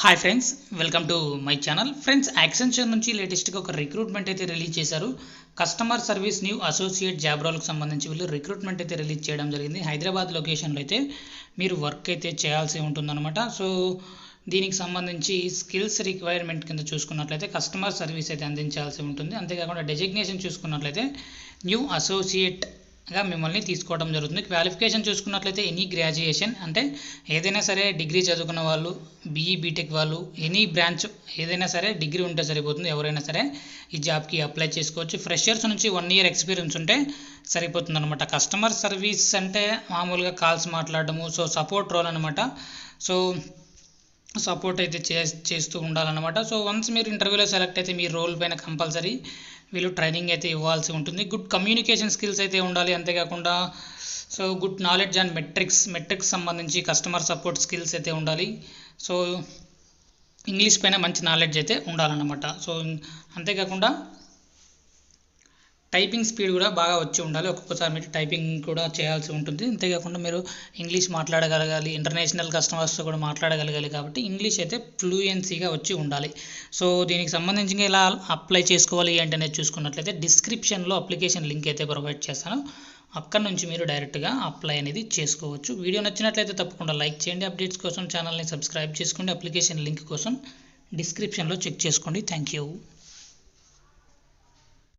Hi friends, welcome to my channel. Friends, Accenture నుంచి లేటెస్ట్గా ఒక రిక్రూట్మెంట్ అయితే రిలీజ్ చేశారు. Customer service new associate job రోల్కి సంబంధించి వీళ్ళు రిక్రూట్మెంట్ అయితే రిలీజ్ చేయడం జరిగింది. హైదరాబాద్ లొకేషన్లో అయితే మీరు వర్క్ అయితే చేయాల్సి ఉంటుందన్నమాట. సో దీనికి సంబంధించి స్కిల్స్ రిక్వైర్మెంట్ కింద చూసుకున్నట్లయితే కస్టమర్ సర్వీస్ అయితే అందించాల్సి ఉంటుంది. అంతేకాకుండా డెసిగ్నేషన్ చూసుకున్నట్లయితే న్యూ అసోసియేట్గా మిమ్మల్ని తీసుకోవడం జరుగుతుంది. క్వాలిఫికేషన్ చూసుకున్నట్లయితే ఎనీ గ్రాడ్యుయేషన్, అంటే ఏదైనా సరే డిగ్రీ చదువుకున్న వాళ్ళు, బీఈ బీటెక్ వాళ్ళు, ఎనీ బ్రాంచ్ ఏదైనా సరే డిగ్రీ ఉంటే సరిపోతుంది. ఎవరైనా సరే ఈ జాబ్కి అప్లై చేసుకోవచ్చు. ఫ్రెషర్స్ నుంచి 1 year ఎక్స్పీరియన్స్ ఉంటే సరిపోతుంది అనమాట. కస్టమర్ సర్వీస్ అంటే మామూలుగా కాల్స్ మాట్లాడడము, సో సపోర్ట్ రోల్ అనమాట. సో సపోర్ట్ అయితే చేస్తూ ఉండాలన్నమాట. సో వన్స్ మీరు ఇంటర్వ్యూలో సెలెక్ట్ అయితే మీ రోల్ పైన కంపల్సరీ వీళ్ళు ట్రైనింగ్ అయితే ఇవ్వాల్సి ఉంటుంది. గుడ్ కమ్యూనికేషన్ స్కిల్స్ అయితే ఉండాలి. అంతేకాకుండా so good knowledge and metrics సంబంధించి కస్టమర్ సపోర్ట్ స్కిల్స్ అయితే ఉండాలి. సో ఇంగ్లీష్ పైన మంచి నాలెడ్జ్ అయితే ఉండాలన్నమాట. సో అంతేకాకుండా టైపింగ్ స్పీడ్ కూడా బాగా వచ్చి ఉండాలి. ఒక్కొక్కసారి మీరు టైపింగ్ కూడా చేయాల్సి ఉంటుంది. అంతేకాకుండా మీరు ఇంగ్లీష్ మాట్లాడగలగాలి, ఇంటర్నేషనల్ కస్టమర్స్తో కూడా మాట్లాడగలగాలి. కాబట్టి ఇంగ్లీష్ అయితే ఫ్లూయెన్సీగా వచ్చి ఉండాలి. సో దీనికి సంబంధించి ఎలా అప్లై చేసుకోవాలి ఏంటనేది చూసుకున్నట్లయితే డిస్క్రిప్షన్లో అప్లికేషన్ లింక్ అయితే ప్రొవైడ్ చేస్తాను. అక్కడ నుంచి మీరు డైరెక్ట్గా అప్లై అనేది చేసుకోవచ్చు. వీడియో నచ్చినట్లయితే తప్పకుండా లైక్ చేయండి. అప్డేట్స్ కోసం ఛానల్ని సబ్స్క్రైబ్ చేసుకోండి. అప్లికేషన్ లింక్ కోసం డిస్క్రిప్షన్లో చెక్ చేసుకోండి. Thank you.